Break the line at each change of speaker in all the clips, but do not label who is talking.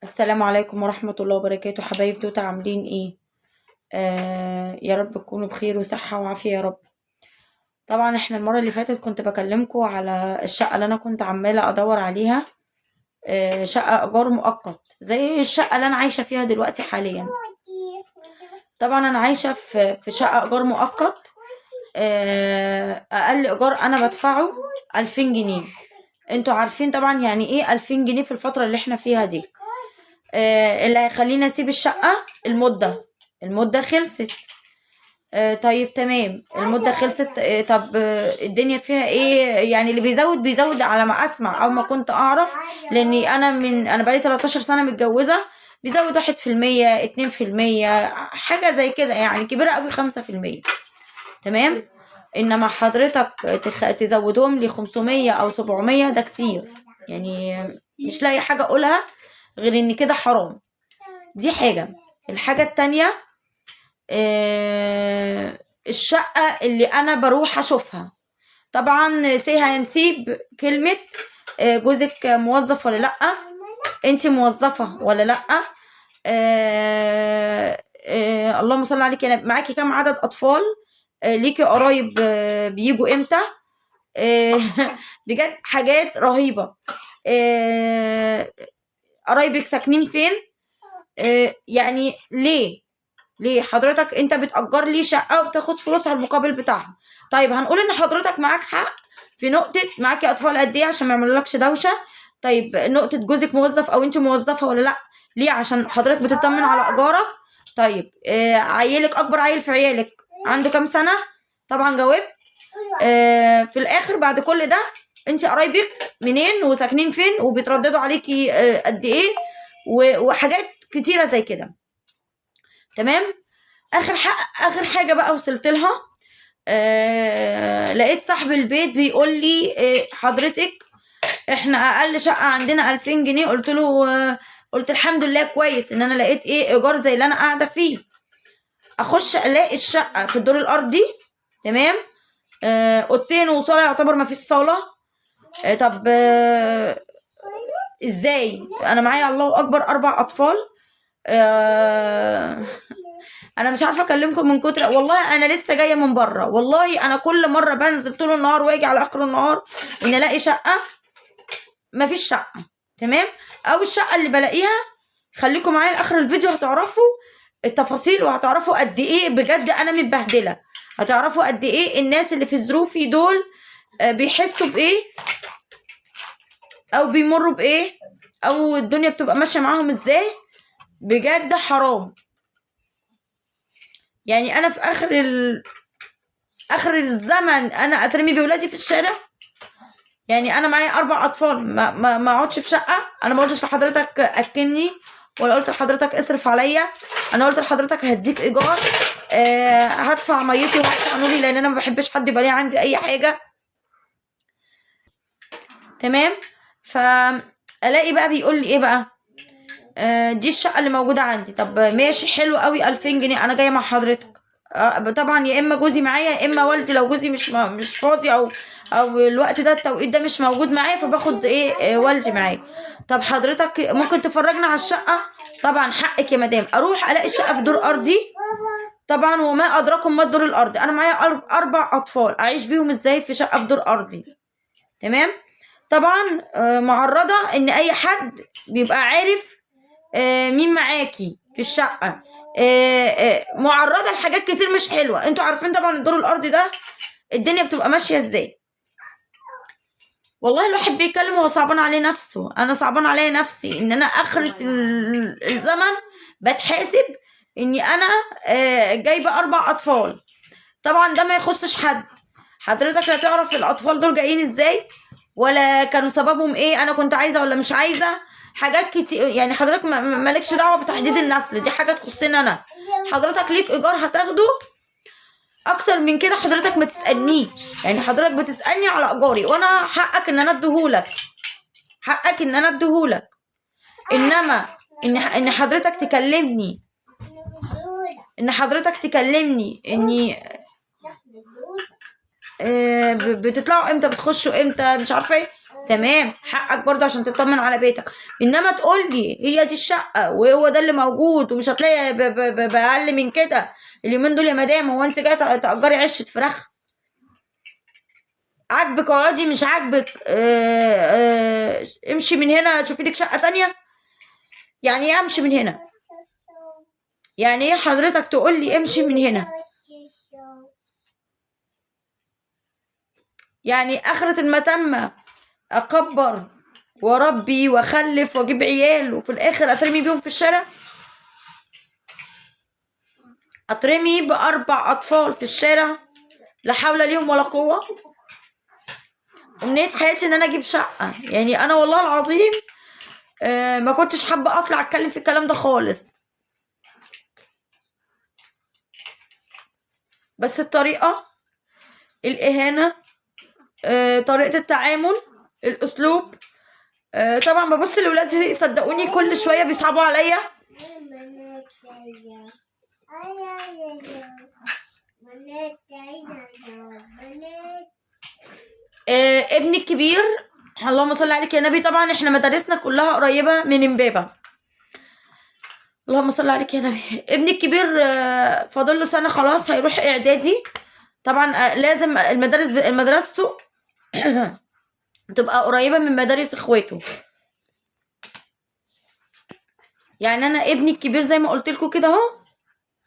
السلام عليكم ورحمة الله وبركاته. حبايب توتا عاملين ايه؟ يا رب تكونوا بخير وصحة وعافية يا رب. طبعا احنا المرة اللي فاتت كنت بكلمكم على الشقة اللي انا كنت عمالة ادور عليها. شقة ايجار مؤقت زي الشقة اللي انا عايشة فيها دلوقتي حاليا. طبعا انا عايشة في شقة ايجار مؤقت. اقل ايجار انا بدفعه 2000 جنيه. انتوا عارفين طبعا يعني ايه 2000 جنيه في الفترة اللي احنا فيها دي. اللي هيخليني اسيب الشقة المدة خلصت. طيب تمام، المدة خلصت. طب الدنيا فيها ايه؟ يعني اللي بيزود على ما اسمع او ما كنت اعرف، لاني انا بقالي 13 سنة متجوزة. بيزود 1%، 2%، حاجة زي كده، يعني كبيرة قوي 5%. تمام. انما حضرتك تزودهم لي 500 او 700، ده كتير. يعني مش لاقي حاجة اقولها غير ان كده حرام. دي حاجة. الحاجة التانية، الشقة اللي أنا بروح أشوفها. طبعا هنسيب كلمة جوزك موظف ولا لأ، انتي موظفة ولا لأ. اللهم صل عليك. أنا معاكي كام عدد أطفال؟ ليكي قرايب بيجوا امتى؟ آه، بجد حاجات رهيبة. قرايبك ساكنين فين؟ يعني ليه حضرتك انت بتأجر لي شقة وبتاخد فلوسها المقابل بتاعها؟ طيب هنقول ان حضرتك معاك حق في نقطة معاكي اطفال قد ايه عشان ما يعملولكش دوشة. طيب نقطة جوزك موظف او انت موظفة ولا لا؟ ليه؟ عشان حضرتك بتطمن على ايجارك. طيب عيلك، اكبر عيل في عيالك عنده كام سنة؟ طبعا جاوبت. في الاخر بعد كل ده، انت قرايبك منين وساكنين فين وبيترددوا عليكي قد ايه، وحاجات كتيرة زي كده. تمام. اخر حاجه بقى وصلت لها. لقيت صاحب البيت بيقول لي حضرتك احنا اقل شقه عندنا 2000 جنيه. قلت له قلت الحمد لله كويس ان انا لقيت ايجار زي اللي انا قاعده فيه. اخش الاقي الشقه في الدور الارضي. تمام. اوضتين وصاله، يعتبر ما فيش صاله. طب ازاي؟ انا معايا الله اكبر 4 اطفال. انا مش عارفه اكلمكم من كتر، والله انا لسه جايه من بره. والله انا كل مره بنزل طول النهار واجي على اخر النهار ان الاقي شقه. مفيش شقه. تمام. او الشقه اللي بلاقيها، خليكم معايا لاخر الفيديو هتعرفوا التفاصيل وهتعرفوا قد ايه بجد انا متبهدله. هتعرفوا قد ايه الناس اللي في ظروفي دول بيحسوا بايه او بيمروا بايه، او الدنيا بتبقى ماشيه معاهم ازاي. بجد حرام. يعني انا في اخر الزمن انا اترمي بولادي في الشارع؟ يعني انا معايا 4 اطفال ما اقعدش في شقه؟ انا ما قلتش لحضرتك اكلني ولا قلت لحضرتك اصرف عليا. انا قلت لحضرتك هديك ايجار، هدفع ميتي وهدفع نوري، لان انا ما بحبش حد يبقى ليه عندي اي حاجه. تمام. فالاقي بقى بيقول لي ايه بقى؟ دي الشقه اللي موجوده عندي. طب ماشي، حلو قوي، 2000 جنيه. انا جايه مع حضرتك. طبعا يا اما جوزي معايا يا اما والدي، لو جوزي مش فاضي او الوقت ده التوقيت ده مش موجود معايا، فباخد والدي معايا. طب حضرتك ممكن تفرجنا على الشقه؟ طبعا حقك يا مدام. اروح الاقي الشقه في دور ارضي. طبعا وما ادراكم ما الدور الارضي. انا معايا 4 اطفال، اعيش بيهم ازاي في شقه في دور ارضي؟ تمام. طبعا معرضه ان اي حد بيبقى عارف مين معاكي في الشقة. معرضة لحاجات كتير مش حلوة. انتوا عارفين طبعا الدور الارضي ده الدنيا بتبقى ماشية ازاي. والله الواحد بيتكلم وهو صعبان عليه نفسه. انا صعبان عليا نفسي ان انا اخرة الزمن بتحاسب اني انا جايبة 4 اطفال. طبعا ده ما يخصش حد. حضرتك لا تعرف الاطفال دول جايين ازاي ولا كانوا سببهم ايه، انا كنت عايزه ولا مش عايزه. حاجات كتير. يعني حضرتك مالكش دعوه بتحديد النسل، دي حاجه تخصني انا. حضرتك ليك ايجار هتاخده. اكتر من كده حضرتك ما تسالنيش. يعني حضرتك بتسالني على ايجاري وانا حقك ان انا اديهولك. حقك ان انا اديهولك. انما ان حضرتك تكلمني، اني بتطلعوا امتى، بتخشوا امتى، مش عارفه ايه. تمام، حقك برضه عشان تطمن على بيتك. انما تقول لي هي دي الشقه وهو ده اللي موجود ومش هتلاقي باقل من كده اليومين دول يا مدام، هو انت جايه تاجري عشه فراخ؟ عاجبك اقعدي، مش عاجبك امشي من هنا شوفي لك شقه تانية. يعني ايه امشي من هنا؟ يعني ايه حضرتك تقول لي امشي من هنا؟ يعني اخرة المتمة اكبر واربي واخلف واجيب عيال وفي الاخر اترمي بيهم في الشارع؟ اترمي باربع اطفال في الشارع لا حول ليهم ولا قوة؟ امنية حياتي ان انا اجيب شقة. يعني انا والله العظيم ما كنتش حابة اطلع اتكلم في الكلام ده خالص، بس الطريقة، الاهانة، طريقة التعامل، الاسلوب. طبعا ببص لولادي صدقوني كل شوية بيصعبوا عليا. ابني الكبير، اللهم صل عليك يا نبي، طبعا احنا مدارسنا كلها قريبة من امبابة، اللهم صل عليك يا نبي. ابني الكبير فاضل له سنة خلاص هيروح اعدادي. طبعا لازم مدرسته تبقى قريبة من مدارس اخواته. يعني انا ابني الكبير زي ما قلت لكم كده اهو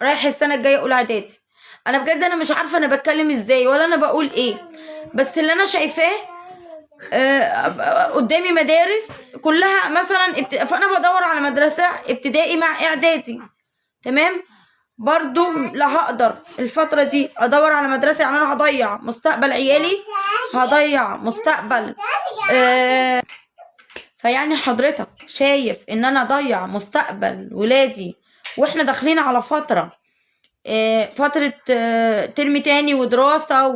رايح السنة الجاية اولى اعدادي. انا بجد انا مش عارفة انا بتكلم ازاي ولا انا بقول ايه، بس اللي انا شايفاه قدامي مدارس كلها مثلا فانا بدور على مدرسة ابتدائي مع اعدادي. تمام، برضو لا هقدر الفترة دي ادور على مدرسة. يعني انا هضيع مستقبل عيالي، هضيع مستقبل فيعني حضرتك شايف ان انا اضيع مستقبل ولادي واحنا داخلين على فترة ترم تاني ودراسة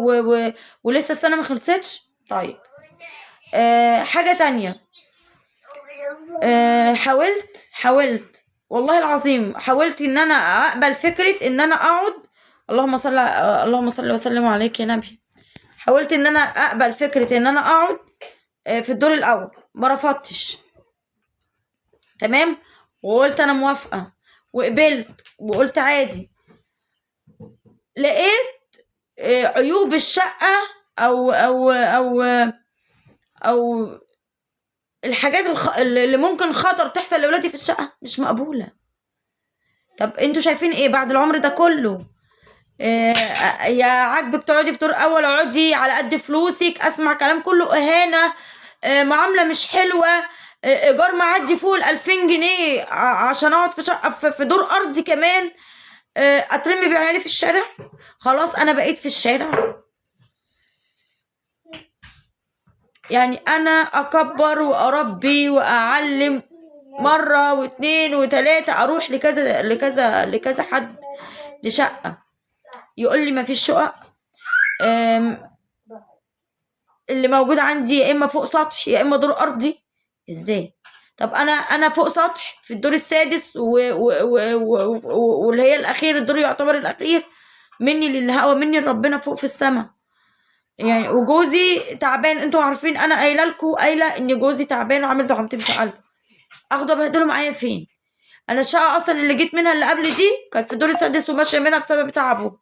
ولسه السنة ما خلصتش. طيب حاجة تانية، حاولت والله العظيم، حاولت ان انا اقبل فكرة ان انا اقعد. اللهم صل وسلم عليك يا نبي. حاولت ان انا اقبل فكرة ان انا اقعد في الدور الاول، ما رفضتش. تمام، وقلت انا موافقة وقبلت وقلت عادي. لقيت عيوب الشقة او الحاجات اللي ممكن خطر تحصل لاولادي في الشقة مش مقبولة. طب انتوا شايفين ايه بعد العمر ده كله؟ يا عاجبك تقعدي في دور اول اقعدي على قد فلوسك، اسمع كلام كله اهانة، معاملة مش حلوة، ايجار معدي فوق 2000 جنيه عشان اقعد في شقة في دور ارضي كمان، اترمي بعيالي في الشارع. خلاص انا بقيت في الشارع. يعني انا اكبر واربي واعلم مرة واتنين وتلاتة، اروح لكذا حد لشقة يقول لي ما فيش شقق. اللي موجود عندي يا اما فوق سطح يا اما دور ارضي. ازاي؟ طب انا فوق سطح في الدور السادس واللي هي الاخير، الدور يعتبر الاخير مني للهوا، مني لربنا فوق في السماء. يعني وجوزي تعبان، انتوا عارفين انا قايله لكم ان جوزي تعبان وعامل ضغطتين في قلبه. اخده ابهدله معايا فين؟ انا الشقه اصلا اللي جيت منها اللي قبل دي كانت في الدور السادس وماشيه منها بسبب تعبه.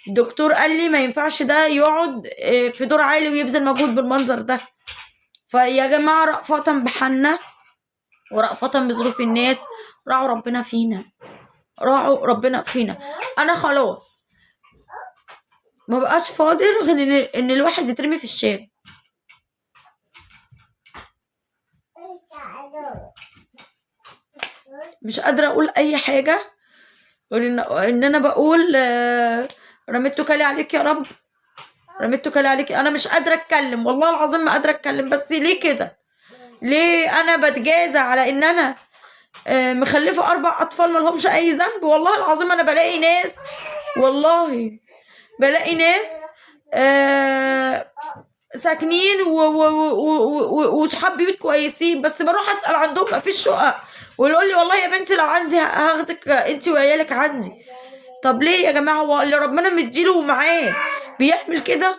الدكتور قال لي ما ينفعش ده يقعد في دور عالي ويبذل مجهود بالمنظر ده. فيا جماعه رأفة بحالنا ورأفة بظروف الناس راعوا ربنا فينا. انا خلاص ما بقاش فاضل غير ان الواحد يترمي في الشارع. مش قادره اقول اي حاجه غير ان انا بقول رميت كلي عليك يا رب، رميت كلي عليك. انا مش قادره اتكلم والله العظيم، ما قادره اتكلم. بس ليه كده؟ ليه انا بتجازى على ان انا مخلفه 4 اطفال ما لهمش اي ذنب؟ والله العظيم انا بلاقي ناس، والله بلاقي ناس ساكنين وصحاب بيوت كويسين، بس بروح اسال عندهم ما فيش شقق ويقول لي والله يا بنتي لو عندي هاخدك انت وعيالك عندي. طب ليه يا جماعه؟ هو اللي ربنا مديله ومعاه بيعمل كده؟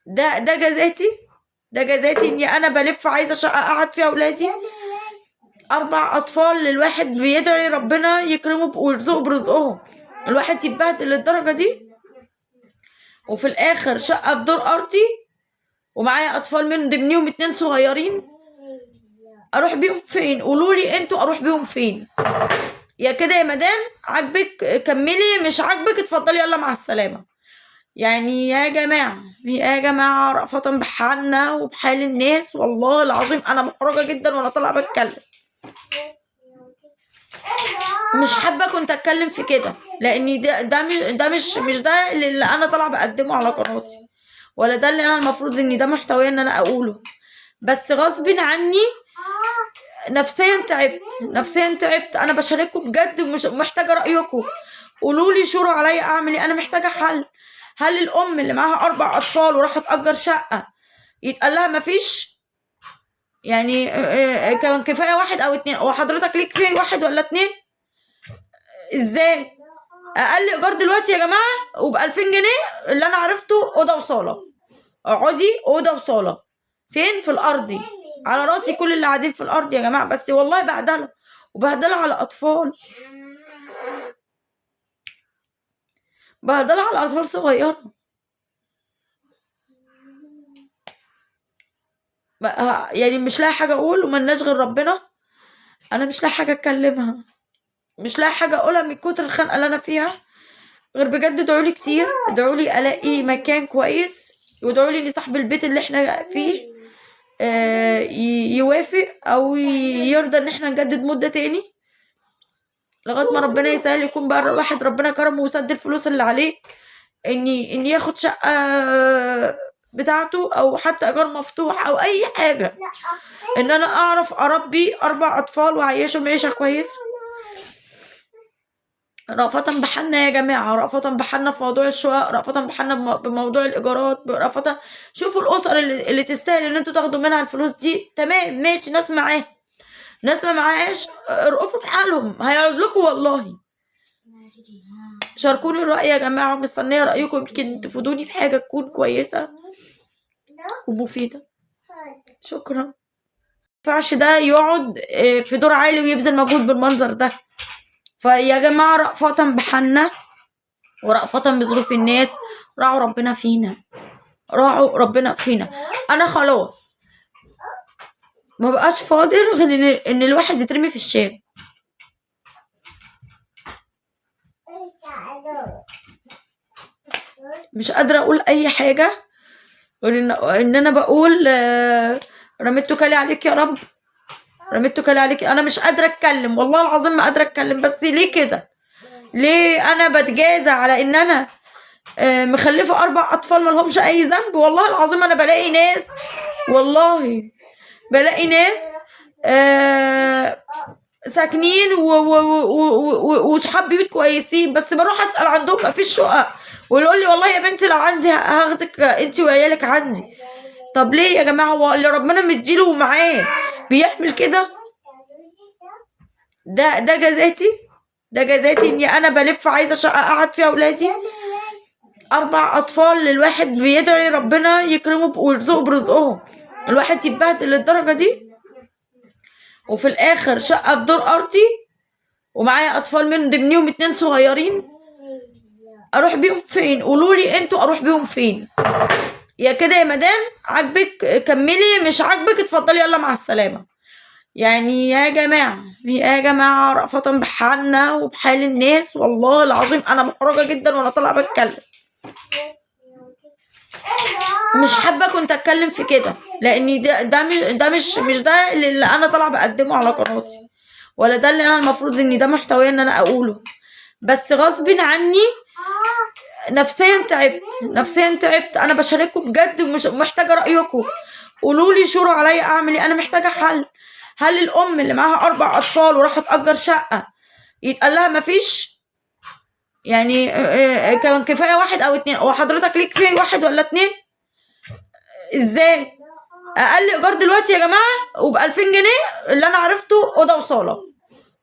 ده جزاتي؟ ده جزاتي اني انا بلف عايزه شقه اقعد فيها اولادي. 4 اطفال، الواحد بيدعي ربنا يكرمه ويرزقه برزقهم. الواحد يتبهدل للدرجه دي، وفي الاخر شقه في دور ارضي ومعايا اطفال من ضمنهم 2 صغيرين. اروح بيهم فين؟ قولوا لي انتوا اروح بيهم فين؟ يا كده يا مدام، عاجبك كملي، مش عاجبك اتفضلي يلا مع السلامه. يعني يا جماعه رأفة بحالنا وبحال الناس، والله العظيم انا محرجه جدا وانا طالعه بتكلم. مش حابه كنت اتكلم في كده، لان ده مش ده اللي انا طالعه بقدمه على قناتي، ولا ده اللي انا المفروض ان ده محتوى ان انا اقوله. بس غصب عني نفسيا تعبت. انا بشارككم بجد، مش محتاجه رايكم. قولوا لي شوروا عليا اعمل ايه. انا محتاجه حل. هل الام اللي معاها 4 اطفال وراحت تأجر شقه يتقال لها مفيش؟ يعني كان كفايه 1 أو 2. وحضرتك ليك فيه 1 ولا 2؟ ازاي؟ اقل ايجار دلوقتي يا جماعه وب2000 جنيه اللي انا عرفته اوضه وصاله. اقعدي اوضه وصاله فين؟ في الارضي. على راسي كل اللي قاعدين في الارض يا جماعه، بس والله بهدله وبهدله على اطفال، بهدله على اطفال صغيره. يعني مش لاقي حاجه اقول وملناش غير ربنا. انا مش لاقي حاجه اتكلمها، مش لاقي حاجه اقولها من كتر الخنقه اللي انا فيها. غير بجد ادعولي كتير، ادعولي الاقي مكان كويس، وادعولي ان صاحب البيت اللي احنا فيه يوافق او يرضى ان احنا نجدد مده تاني لغايه ما ربنا يسهل، يكون بقى واحد ربنا كرمه وسد الفلوس اللي عليه ان ياخد شقه بتاعته او حتى ايجار مفتوح او اي حاجه، ان انا اعرف اربي 4 اطفال واعيشهم عيشه كويسه. رأفة بحالنا يا جماعة، رأفة بحالنا في موضوع الشقق، رأفة بحالنا بموضوع الإيجارات، رأفة. شوفوا الأسر اللي تستاهل إن انتوا تاخدوا منها الفلوس دي. تمام ماشي، ناس معاه، ناس ما معاش ارقفوا بحالهم، هيقعد لكم والله. شاركوني الرأي يا جماعة، مستنية رأيكم، يمكن تفيدوني في حاجة تكون كويسة ومفيدة. شكرا. مينفعش ده يقعد في دور عالي ويبذل مجهود بالمنظر ده. فيا جماعة رأفة بحالنا ورأفة بظروف الناس، راعوا ربنا فينا، راعوا ربنا فينا. انا خلاص ما بقاش فاضل غير ان الواحد يترمي في الشارع. مش قادرة اقول اي حاجة غير ان انا بقول رميت كلي عليك يا رب، رميت كلي عليك. انا مش قادرة اتكلم، والله العظيم ما قادرة اتكلم. بس ليه كده؟ ليه انا بتجازى على ان انا مخلفة 4 اطفال ملهمش اي ذنب؟ والله العظيم انا بلاقي ناس، والله بلاقي ناس ساكنين وصحاب بيوت كويسين، بس بروح اسال عندهم مفيش شقق، ويقول لي والله يا بنتي لو عندي هاخدك انت وعيالك عندي. طب ليه يا جماعه؟ هو اللي ربنا مديله ومعاه بيعمل كده؟ ده جزاتي اني انا بلف عايزه شقه اقعد فيها اولادي. 4 اطفال، الواحد بيدعي ربنا يكرمه ويرزقه برزقهم. الواحد يتبهدل للدرجه دي، وفي الاخر شقه في دور ارضي ومعايا اطفال من ضمنهم 2 صغيرين. اروح بيهم فين؟ قولوا لي انتوا اروح بيهم فين؟ يا كده يا مدام، عاجبك كملي، مش عاجبك اتفضلي يلا مع السلامه. يعني يا جماعه رأفة بحالنا وبحال الناس، والله العظيم انا محرجه جدا وانا طالعه بتكلم. مش حابه كنت اتكلم في كده، لان ده مش ده اللي انا طالعه بقدمه على قناتي، ولا ده اللي انا المفروض ان ده محتوى ان انا اقوله. بس غصب عني نفسيا تعبت. انا بشارككم بجد، مش محتاجه رايكم. قولوا لي شوروا عليا اعمل ايه. انا محتاجه حل. هل الام اللي معاها 4 اطفال وراحت تأجر شقه يتقال لها مفيش؟ يعني كان كفايه 1 أو 2. وحضرتك ليك فيه 1 ولا 2؟ ازاي؟ اقل ايجار دلوقتي يا جماعه وب2000 جنيه اللي انا عرفته اوضه وصاله.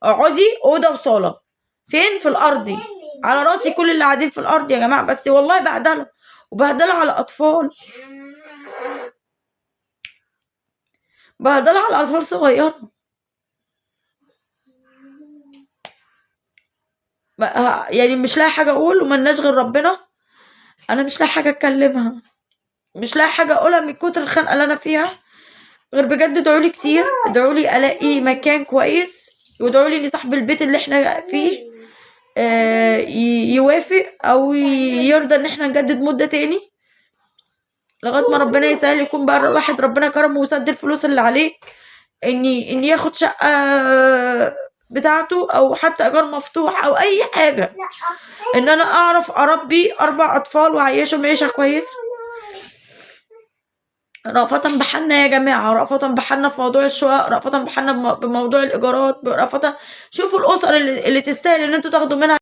اقعدي اوضه وصاله فين؟ في الارضي. على راسي كل اللي قاعدين في الارض يا جماعه، بس والله بهدله وبهدله على اطفال. بهدلة على اطفال صغيرة. يعني مش لاقي حاجة اقول وملناش غير ربنا. انا مش لاقي حاجة اتكلمها، مش لاقي حاجة اقولها من كتر الخنقة اللي انا فيها، غير بجد ادعولي كتير، ادعولي الاقي مكان كويس، وادعولي ان صاحب البيت اللي احنا فيه يوافق او يرضى ان احنا نجدد مدة تاني لغاية ما ربنا يسهل، يكون بقى واحد ربنا كرمه وسد الفلوس اللي عليه اني ياخد شقة بتاعته او حتى ايجار مفتوح او اي حاجة، ان انا اعرف اربي 4 اطفال واعيشهم عيشة كويسة. رأفة بحالنا يا جماعة، رأفة بحالنا في موضوع الشقق، رأفة بحالنا بموضوع الإيجارات، رأفة. شوفوا الأسر اللي تستاهل إن انتوا تاخدوا منها